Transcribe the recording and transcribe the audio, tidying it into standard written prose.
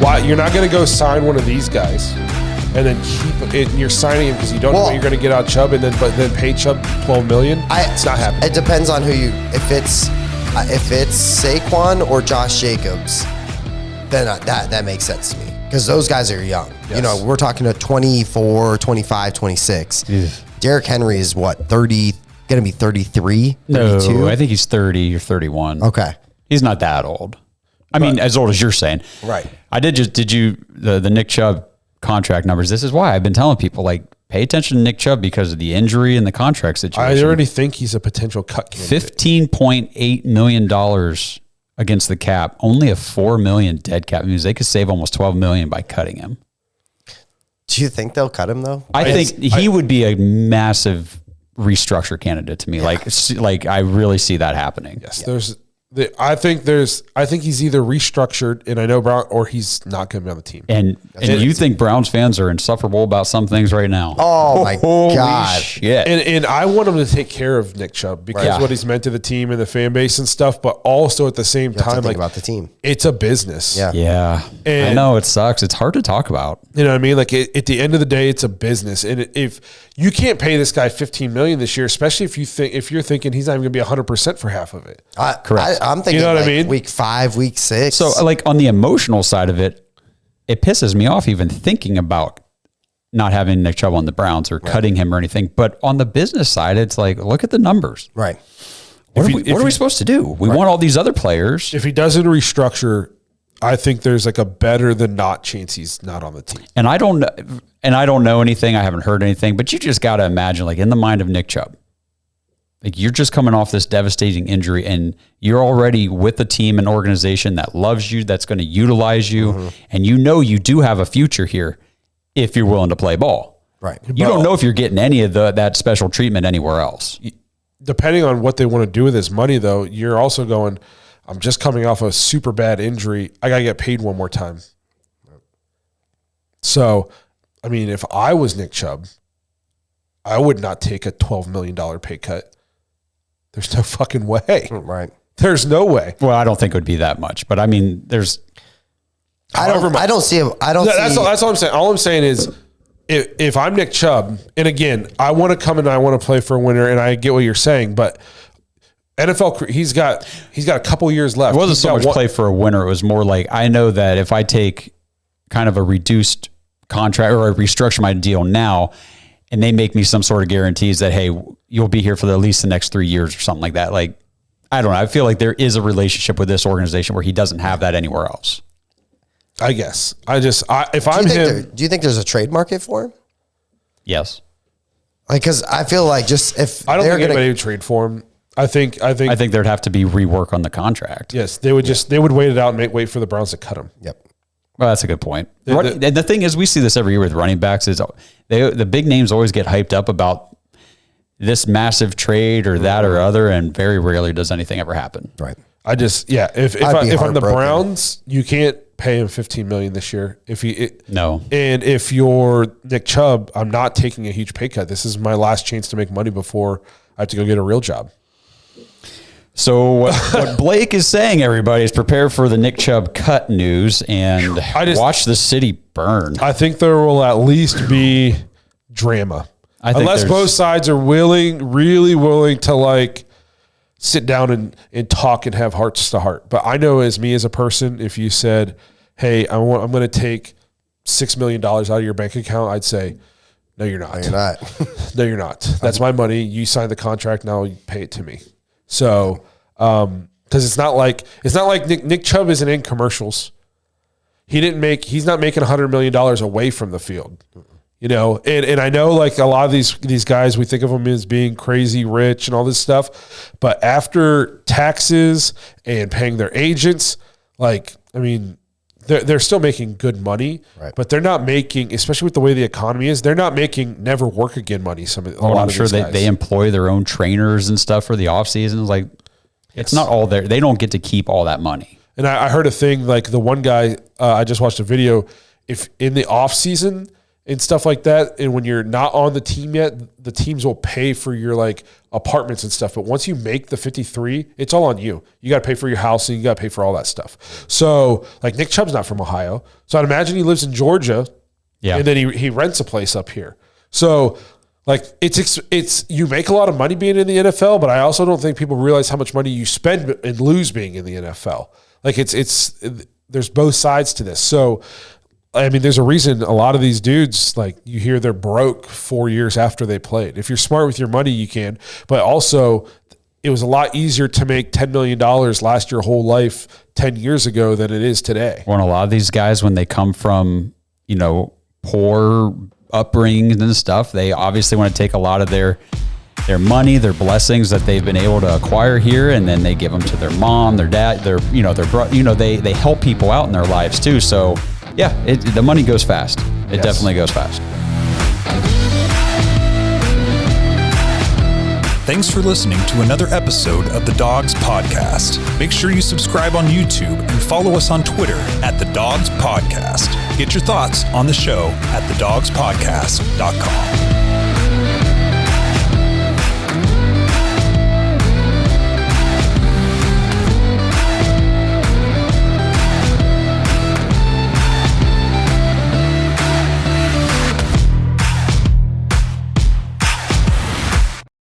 Why you're not going to go sign one of these guys and then keep it? You're signing him because you don't know what you're going to get out of Chubb, and then pay Chubb $12 million. It's not happening. It depends on who you. If it's Saquon or Josh Jacobs, then that makes sense to me because those guys are young. Yes. You know, we're talking to 24, 25, 26. Yes. Derrick Henry is what, 30? Going to be 33, 32? No, I think he's 30 or 31. Okay. He's not that old. I mean, as old as you're saying. Right. The Nick Chubb contract numbers. This is why I've been telling people, like, pay attention to Nick Chubb because of the injury and the contract situation. I already think he's a potential cut candidate. $15.8 million against the cap. Only a $4 million dead cap means they could save almost $12 million by cutting him. Do you think they'll cut him, though? I think he would be a massive restructure candidate to me. Yeah. Like I really see that happening. Yes, I think he's either restructured, and I know Brown, or he's not going to be on the team. And you think Browns fans are insufferable about some things right now? Oh my God! Shit. And I want him to take care of Nick Chubb because what he's meant to the team and the fan base and stuff. But also at the same time, like about the team, it's a business. Yeah. And I know it sucks. It's hard to talk about. You know what I mean? Like at the end of the day, it's a business, and if you can't pay this guy $15 million this year, especially if you're thinking he's not even going to be 100% for half of it. Correct. I'm thinking, you know what I mean? Week 5, week 6. So, like, on the emotional side of it, it pisses me off even thinking about not having Nick Chubb on the Browns or cutting him or anything. But on the business side, it's like, look at the numbers. Right. What are we supposed to do? We want all these other players. If he doesn't restructure, I think there's like a better than not chance he's not on the team. And I don't know anything. I haven't heard anything. But you just got to imagine, like, in the mind of Nick Chubb, like, you're just coming off this devastating injury and you're already with a team and organization that loves you, that's going to utilize you. And you know you do have a future here if you're willing to play ball. Right. You don't know if you're getting any of that special treatment anywhere else. Depending on what they want to do with his money, though, you're also going, I'm just coming off a super bad injury. I got to get paid one more time. So, I mean, if I was Nick Chubb, I would not take a $12 million pay cut. There's no fucking way. Right. There's no way. Well, I don't think it would be that much, but I mean, I don't see him. That's all I'm saying. All I'm saying is if I'm Nick Chubb, and again, I want to come in and I want to play for a winner, and I get what you're saying, but NFL, he's got a couple years left. It wasn't so much play for a winner. It was more like, I know that if I take kind of a reduced contract or I restructure my deal now, and they make me some sort of guarantees that, hey, you'll be here for at least the next 3 years or something like that. Like, I don't know. I feel like there is a relationship with this organization where he doesn't have that anywhere else. I guess. If I'm him. Do you think there's a trade market for him? Yes. Like, because I feel like just if I don't think anybody would trade for him. I think there'd have to be rework on the contract. Yes, they would they would wait it out and wait for the Browns to cut him. Yep. Well, that's a good point. The thing is, we see this every year with running backs. Is the big names always get hyped up about this massive trade or that or other, and very rarely does anything ever happen. Right. If I'm the Browns, you can't pay him $15 million this year. No. And if you're Nick Chubb, I'm not taking a huge pay cut. This is my last chance to make money before I have to go get a real job. So what Blake is saying, everybody, is prepare for the Nick Chubb cut news and watch the city burn. I think there will at least be drama. Unless both sides are really willing to like sit down and talk and have hearts to heart. But I know as a person, if you said, hey, I'm going to take $6 million out of your bank account, I'd say, no, you're not. No, you're not. No, you're not. That's my money. You signed the contract. Now you pay it to me. So, because it's not like Nick Chubb isn't in commercials. He's not making $100 million away from the field, you know? And I know like a lot of these guys, we think of them as being crazy rich and all this stuff, but after taxes and paying their agents, like, I mean, they're still making good money, right? But they're not making, especially with the way the economy is, they're not making never work again money. I'm sure they employ their own trainers and stuff for the off seasons. Like, it's not all there. They don't get to keep all that money. And I heard a thing like the one guy, I just watched a video. If in the off season, and stuff like that. And when you're not on the team yet, the teams will pay for your like apartments and stuff. But once you make the 53, it's all on you. You got to pay for your house and you got to pay for all that stuff. So like Nick Chubb's not from Ohio. So I'd imagine he lives in Georgia. Yeah. And then he rents a place up here. So like it's you make a lot of money being in the NFL, but I also don't think people realize how much money you spend and lose being in the NFL. Like there's both sides to this. So I mean, there's a reason a lot of these dudes, like you hear they're broke 4 years after they played. If you're smart with your money, you can. But also, it was a lot easier to make $10 million last your whole life 10 years ago than it is today. Well, and a lot of these guys, when they come from, poor upbringing and stuff, they obviously want to take a lot of their money, their blessings that they've been able to acquire here, and then they give them to their mom, their dad, their brother. They help people out in their lives too. So yeah, the money goes fast. It definitely goes fast. Thanks for listening to another episode of the Dawgs Podcast. Make sure you subscribe on YouTube and follow us on Twitter at the Dawgs Podcast. Get your thoughts on the show at thedawgspodcast.com.